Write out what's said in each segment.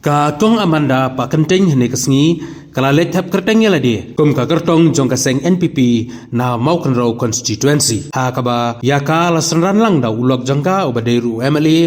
Ka kong Amanda pa kenting hene kesngi kala letap kertengnya ladi kum ka kertong jong kaseng NPP na mau kenrau constituency ha kaba ya ka lasenran lang da ulok jangka ubadairu MLA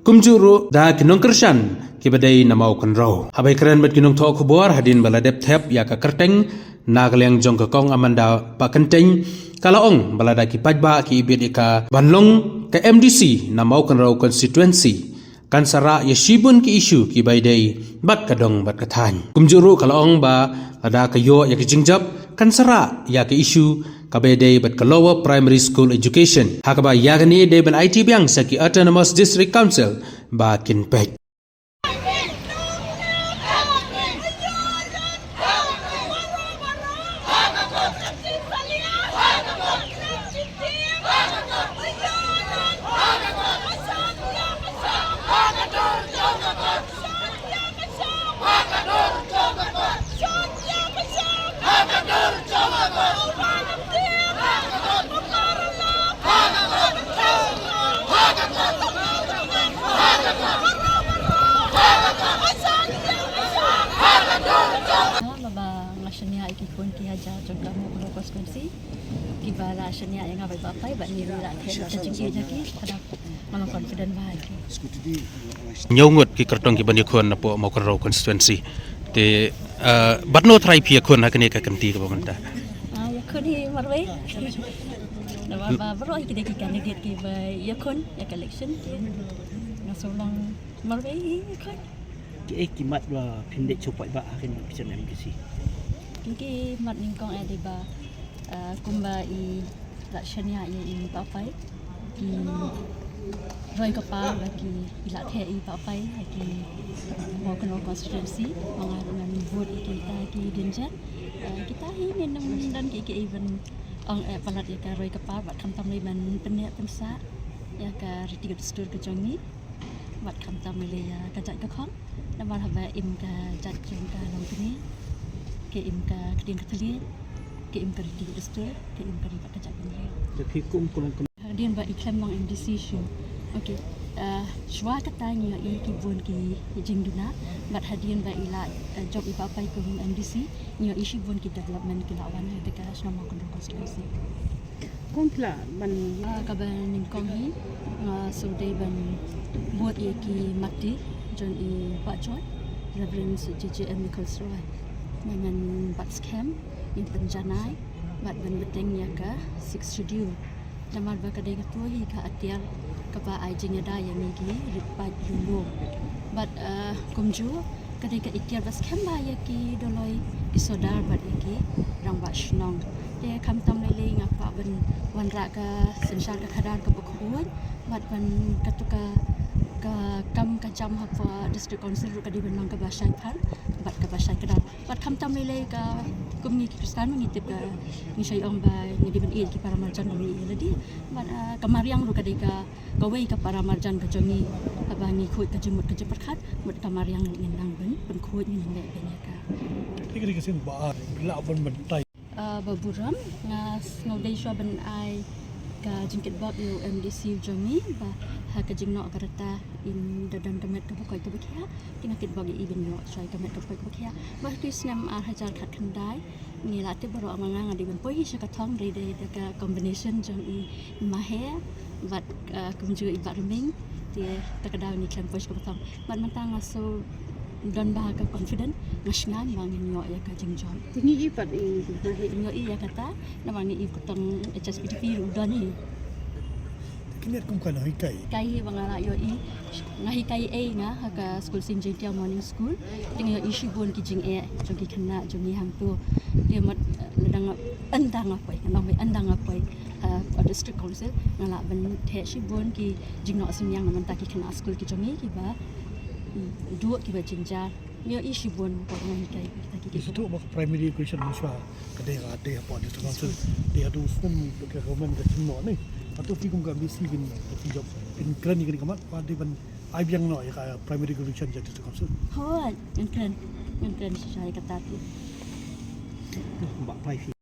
kum juru da kinong kershan kibadai na mau kenrau habai keren bet kinong to kubor hadin baladep tap ya ka kerteng na kaleng jong ka kong Amanda pa kenting kala ong balada ki pajba ki ibit ka banlong ke MDC na mau kenrau constituency kan sara ya shibun ki isu ki baidai bat kadong bat kathan kumjuru kalong ba ada kayo ya ki jingjap kan sara ya ki isu ka baidai bat lower primary school education hakaba ya gani de ban IT biang sa ki autonomous district council ba kin pek Shania ikipun ki haja jongka mo ko konstituensi ki bala shania yang abai bapai ba ni ra ke jingki jaki kada malang confident ba ki nyongot ki kertong ki bani khon na po mau kenrau constituency te batno try pi khon ha kene ka kamti ka bamanta ya khoni marwai na ba bro ki de ki candidate ki ba ya khon ya election na solong marwai khon ki kimat ba pindek chopai ba akin pisan MDC Kiki mat ningkong ba kumba i lakshania i papai ki roi kapa bagi ilat he i papai ki mau kena constituency dengan vote kita ki dinjat kita ini nem dan ki even ang palat ya ka roi kapa bat kam tam man penek pensa ya ka riti gestur ke jongi bat kam tam le ya ka jat ka khom dan ba haba im ka jat jong ka long kini ke im ka keding ketali ke im ka riti gestur ke im ka riba ka jat ni jadi kum kulung hadian ba iklam mang MDC show okey shwa katanya i kibun ki jingduna bat hadian ba ila job iba pai ko MDC nyo issue bun ki development ki lawan de ka sama kon constituency kum pla ban ka ban ning kong hi so de ban buat ye ki mati jon i ba joy reverend JJM Nicholas Roy dengan bat scam yang penjanai bat ban beteng ya ka 6 schedule namal ba kadai ketua hi ka atiar ka ba ai jing ada yang ni ki ripat dulu bat kumju kadai ka itiar ba scam ba ya ki doloi isodar bat ki rang ba shnong de kam tam le ngak pa ban wan ra ka sensyar ka khadar ka bukhuan bat ban katuka ka kam ka jam ha pa district council ru ka di ban mang ka ba shai phan bat ka ba shai kadar bat kam tam le ka kumni ki kristan ngitip ka ni shai ong ba ni di ban i ki para marjan ni ladi bat kamariang ru ka de ka kawai ka para marjan ka jongi aba ni khoi ka jimut ka jepat khat mut kamariang ni nang ban khoi ni le ben ka Ini kasi ba bila ban bantai baburam nga snodai shwa ban ai ka jingkit bab yu MDC jongi ba ha ka jingno karata in dadan kamet ka pakai ka bakya tinga kit bagi ibin no shai kamet ka pakai ka bakya ba tu snam ar hajar khat khandai ni lati baro amanga ngadi ban poi sha ka thong re de ka combination jong i mahe bat kumju i barming ti takadaw ni klam poi ka thong bat mantang so dan bahaga confident ngasngan mangin yo ya ka jingjom tingi ipat i yo iya kata namang ni ikutang HSPDP udan ni kini kum kana hikai kai bangala yo i ngahi kai a nga ka school St. James morning school ting yo issue bon ki jing e jogi khana jogi hang tu dia mat ledang andang apai nang andang apai district council ngala ban the shi bon ki jingno simyang man ta ki khana school ki jongi ki ba dua ki ba jingjar yo issue bon ko ngai kai ta ki itu mak primary education muswa kadai ga ade apa di council dia adu sum ke government ke semua ni atau fi kum ga BC bin job in kran ni kamat pada ban ai biang no ya primary education jadi council ho yang keren saya kata tu mbak pai